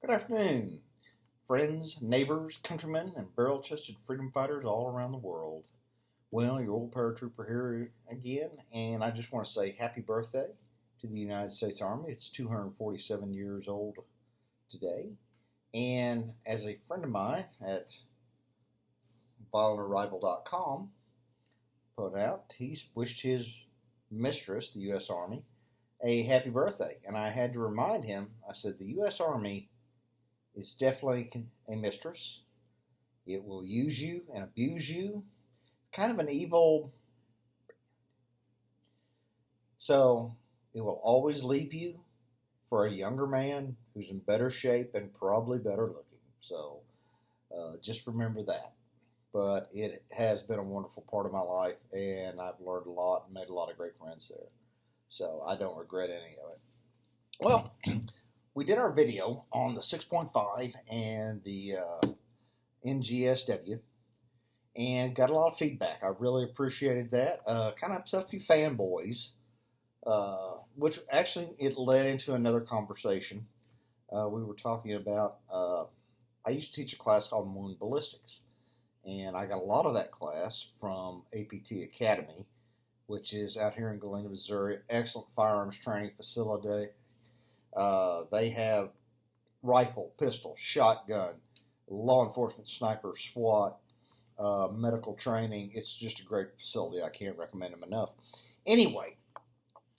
Good afternoon, friends, neighbors, countrymen, and barrel-chested freedom fighters all around the world. Well, your old paratrooper here again, and I just want to say happy birthday to the United States Army. It's 247 years old today. And as a friend of mine at violentarival.com put out, he's wished his mistress, the U.S. Army, a happy birthday. And I had to remind him, I said, the U.S. Army is definitely a mistress. It will use you and abuse you. Kind of an evil. So it will always leave you for a younger man who's in better shape and probably better looking. So just remember that. But it has been a wonderful part of my life, and I've learned a lot and made a lot of great friends there. So I don't regret any of it. Well, we did our video on the 6.5 and the NGSW and got a lot of feedback. I really appreciated that. Kind of upset a few fanboys, which actually it led into another conversation. We were talking about, I used to teach a class called Wound Ballistics, and I got a lot of that class from APT Academy, which is out here in Galena, Missouri. Excellent firearms training facility. They have rifle, pistol, shotgun, law enforcement, sniper, SWAT, medical training. It's just a great facility. I can't recommend them enough. Anyway,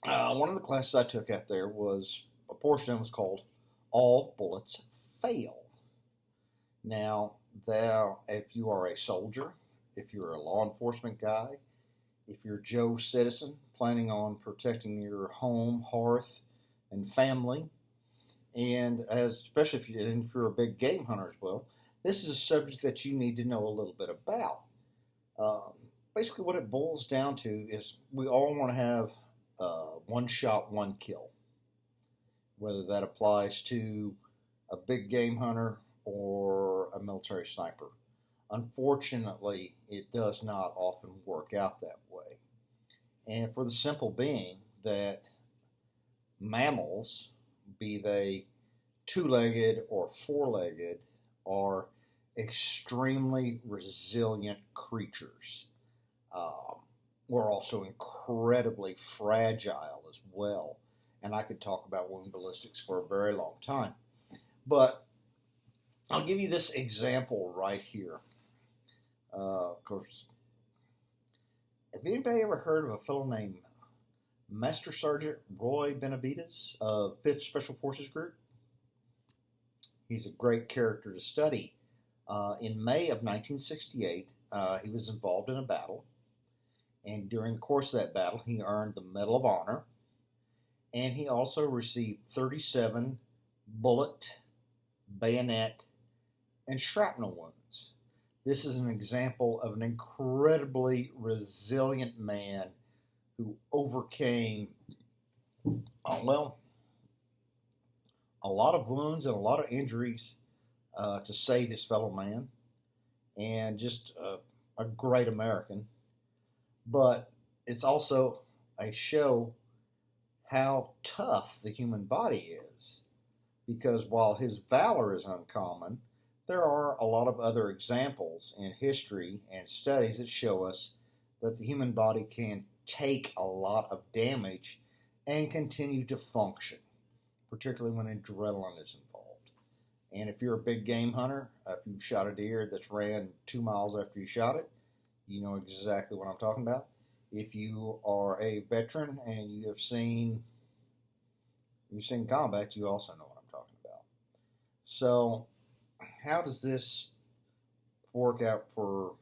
one of the classes I took out there was, a portion of it was called All Bullets Fail. Now, if you are a soldier, if you're a law enforcement guy, if you're Joe citizen planning on protecting your home, hearth, and family, and especially if you're a big game hunter as well, this is a subject that you need to know a little bit about. Basically, what it boils down to is we all want to have one shot, one kill, whether that applies to a big game hunter or a military sniper. Unfortunately, it does not often work out that way. And for the simple being that mammals, be they two-legged or four-legged, are extremely resilient creatures. We're also incredibly fragile as well. And I could talk about wound ballistics for a very long time. But I'll give you this example right here. Of course, have anybody ever heard of a fellow named Master Sergeant Roy Benavides of 5th Special Forces Group? He's a great character to study. In May of 1968, he was involved in a battle, and during the course of that battle, he earned the Medal of Honor, and he also received 37 bullet, bayonet, and shrapnel wounds. This is an example of an incredibly resilient man who overcame, a lot of wounds and a lot of injuries to save his fellow man, and just a great American. But it's also a show how tough the human body is, because while his valor is uncommon, there are a lot of other examples in history and studies that show us that the human body can take a lot of damage and continue to function, particularly when adrenaline is involved. And if you're a big game hunter, if you shot a deer that's ran 2 miles after you shot it, you know exactly what I'm talking about. If you are a veteran and you've seen combat, you also know what I'm talking about. So how does this work out for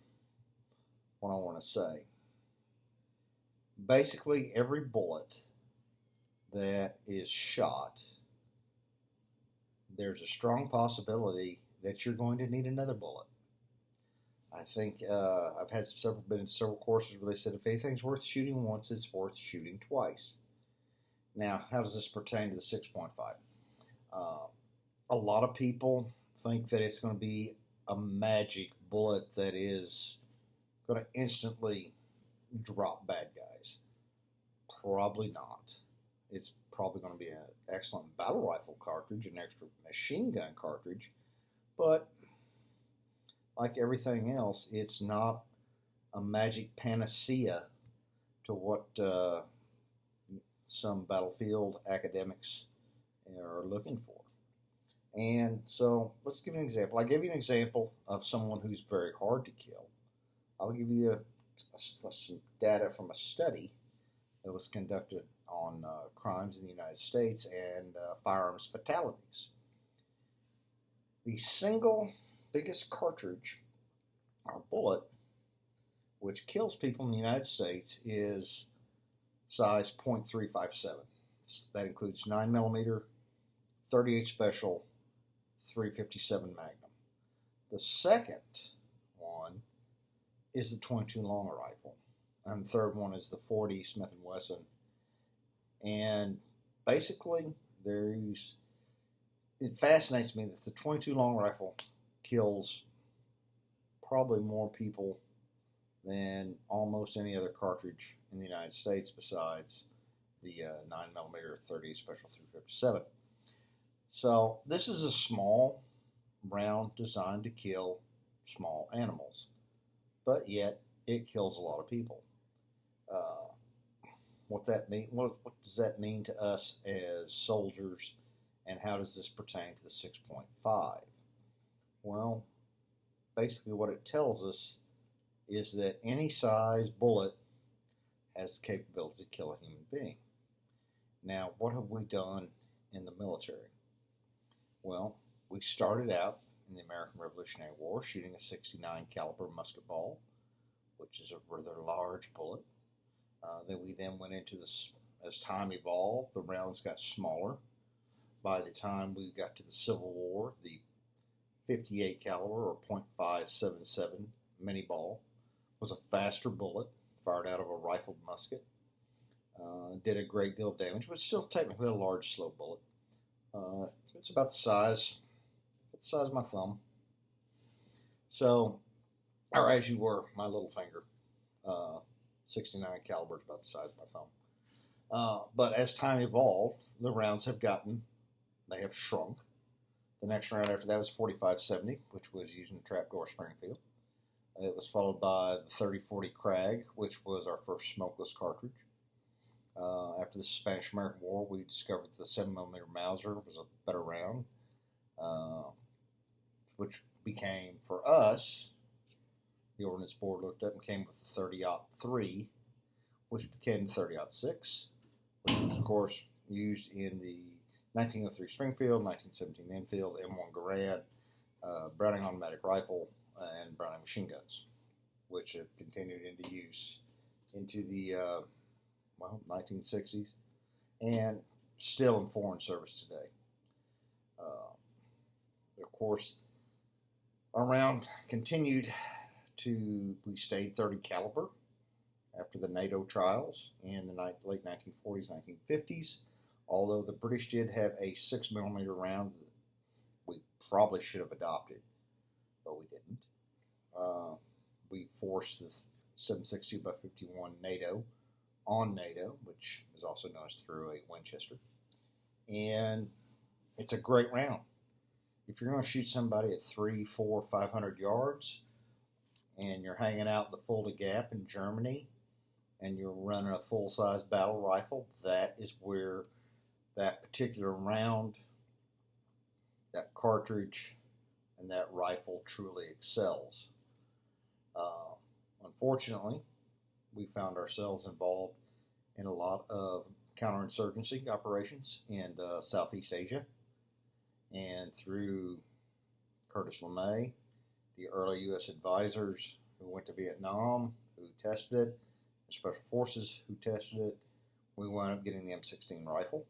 what I want to say? Basically, every bullet that is shot, there's a strong possibility that you're going to need another bullet. I think I've had been in several courses where they said if anything's worth shooting once, it's worth shooting twice. Now, how does this pertain to the 6.5? A lot of people think that it's going to be a magic bullet that is going to instantly drop bad guys. Probably not. It's probably going to be an excellent battle rifle cartridge, an extra machine gun cartridge, but like everything else, it's not a magic panacea to what some battlefield academics are looking for. And so let's give an example. I gave you an example of someone who's very hard to kill. I'll give you some data from a study that was conducted on crimes in the United States and firearms fatalities. The single biggest cartridge or bullet which kills people in the United States is size .357. That includes 9mm, 38 Special, 357 Magnum. The second one is the .22 long rifle, and the third one is the .40 Smith & Wesson. And basically, it fascinates me that the .22 long rifle kills probably more people than almost any other cartridge in the United States besides the 9mm 38 Special 357. So this is a small round designed to kill small animals, but yet it kills a lot of people. What does that mean to us as soldiers, and how does this pertain to the 6.5? Well, basically what it tells us is that any size bullet has the capability to kill a human being. Now, what have we done in the military? Well, we started out in the American Revolutionary War shooting a .69 caliber musket ball, which is a rather large bullet. We then went into this, as time evolved, the rounds got smaller. By the time we got to the Civil War, the .58 caliber or .577 mini ball was a faster bullet, fired out of a rifled musket. Did a great deal of damage, but still technically a large, slow bullet. It's about the size of my thumb. So, or as you were, my little finger. 69 caliber is about the size of my thumb. But as time evolved, the rounds have shrunk. The next round after that was .45-70, which was using the trapdoor Springfield. It was followed by the .30-40 Krag, which was our first smokeless cartridge. After the Spanish-American War, we discovered that the 7mm Mauser was a better round, which became, for us, the Ordnance Board looked up and came with the .30-03, which became the .30-06, which was, of course, used in the 1903 Springfield, 1917 Enfield, M1 Garand, Browning automatic rifle, and Browning machine guns, which have continued into use into the 1960s and still in foreign service today. Of course, our round continued we stayed 30 caliber after the NATO trials in the late 1940s, 1950s. Although the British did have a 6mm round that we probably should have adopted, but we didn't. We forced the 7.62x51 NATO on NATO, which is also known as .308 Winchester. And it's a great round. If you're going to shoot somebody at 300, 400, 500 yards, and you're hanging out in the Fulda Gap in Germany, and you're running a full-size battle rifle, that is where that particular round, that cartridge, and that rifle truly excels. Unfortunately, we found ourselves involved in a lot of counterinsurgency operations in Southeast Asia, and through Curtis LeMay, the early U.S. advisors who went to Vietnam, who tested it, the Special Forces who tested it, we wound up getting the M16 rifle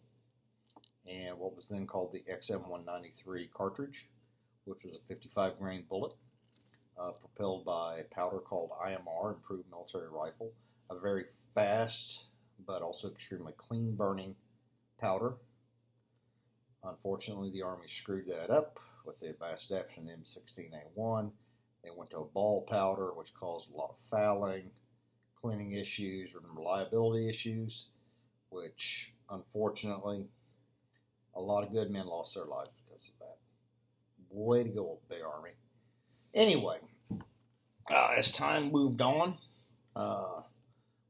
and what was then called the XM193 cartridge, which was a 55 grain bullet propelled by a powder called IMR, Improved Military Rifle, a very fast but also extremely clean burning powder. Unfortunately, the Army screwed that up with the advanced adaptation of the M16A1. They went to a ball powder, which caused a lot of fouling, cleaning issues, and reliability issues, which unfortunately, a lot of good men lost their lives because of that. Way to go, Big Army. Anyway, as time moved on,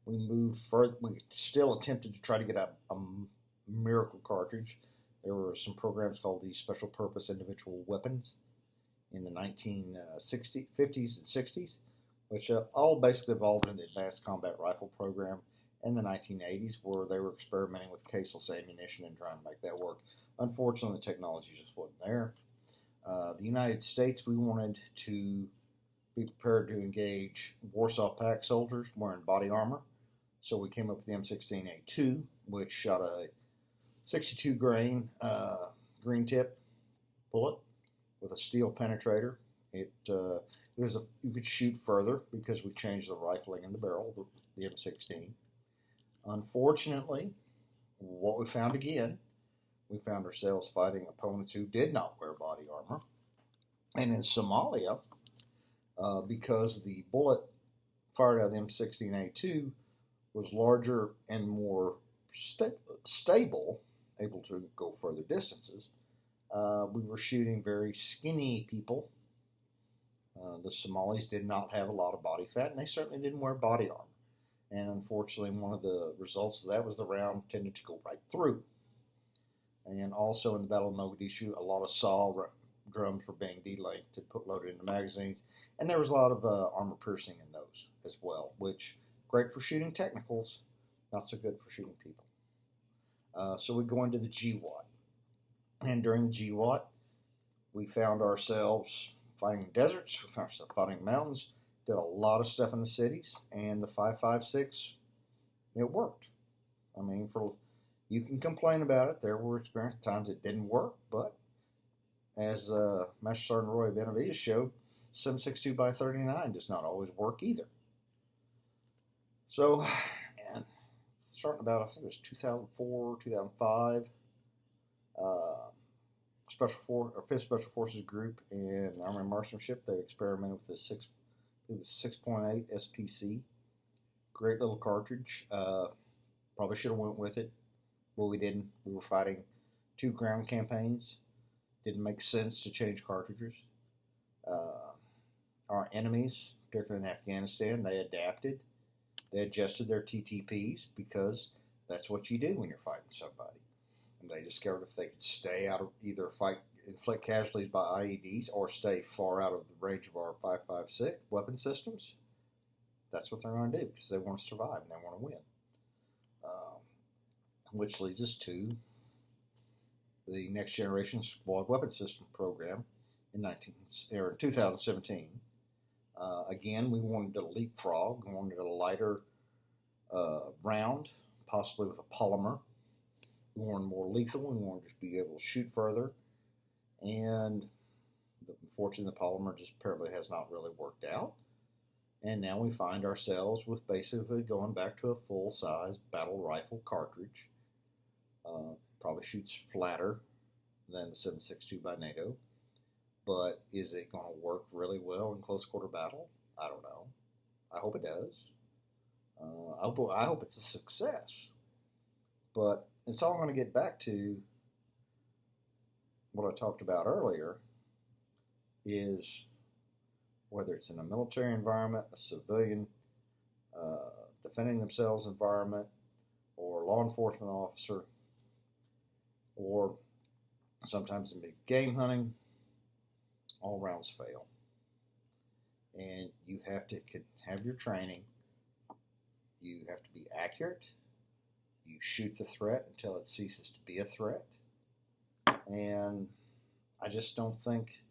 we moved further. We still attempted to try to get a miracle cartridge. There were some programs called the Special Purpose Individual Weapons in the 1950s and 60s, which all basically evolved into the Advanced Combat Rifle Program in the 1980s, where they were experimenting with caseless ammunition and trying to make that work. Unfortunately, the technology just wasn't there. The United States, we wanted to be prepared to engage Warsaw Pact soldiers wearing body armor, so we came up with the M16A2, which shot a 62 grain green tip bullet with a steel penetrator. You could shoot further because we changed the rifling in the barrel, the M16. Unfortunately, what we found again, we found ourselves fighting opponents who did not wear body armor. And in Somalia, because the bullet fired out of the M16A2 was larger and more stable, able to go further distances, we were shooting very skinny people. The Somalis did not have a lot of body fat, and they certainly didn't wear body armor. And unfortunately, one of the results of that was the round tended to go right through. And also in the Battle of Mogadishu, a lot of saw drums were being delinked and loaded into magazines, and there was a lot of armor piercing in those as well, which great for shooting technicals, not so good for shooting people. So we go into the GWAT, and during the GWAT, we found ourselves fighting in deserts, we found ourselves fighting in mountains, did a lot of stuff in the cities, and the 5.56, it worked. I mean, you can complain about it. There were times it didn't work, but as Master Sergeant Roy Benavides showed, 7.62x39 does not always work either. So, and starting about, I think it was 2004, 2005, 5th Special Forces Group in Army Marksmanship, they experimented with the 6.8 SPC. Great little cartridge. Probably should have went with it, but we didn't. We were fighting 2 ground campaigns. Didn't make sense to change cartridges. Our enemies, particularly in Afghanistan, they adapted. They adjusted their TTPs because that's what you do when you're fighting somebody. And they discovered if they could stay out of either inflict casualties by IEDs or stay far out of the range of our 5.56 weapon systems, that's what they're going to do because they want to survive and they want to win. Which leads us to the Next Generation Squad Weapon System program in 2017. Again, we wanted to leapfrog. We wanted a lighter round, possibly with a polymer. We wanted more lethal. We wanted to be able to shoot further. And unfortunately, the polymer just apparently has not really worked out. And now we find ourselves with basically going back to a full-size battle rifle cartridge. Probably shoots flatter than the 7.62 by NATO. But is it going to work really well in close quarter battle? I don't know. I hope it does. I hope it's a success. But it's all going to get back to what I talked about earlier, is whether it's in a military environment, a civilian defending themselves environment, or law enforcement officer, or sometimes in big game hunting, all rounds fail. And you have to have your training. You have to be accurate. You shoot the threat until it ceases to be a threat. And I just don't think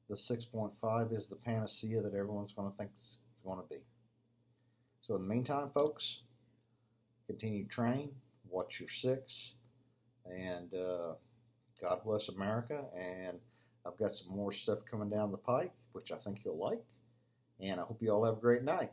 the 6.5 is the panacea that everyone's going to think it's going to be. So in the meantime, folks, continue to train, watch your 6, and God bless America. And I've got some more stuff coming down the pike, which I think you'll like. And I hope you all have a great night.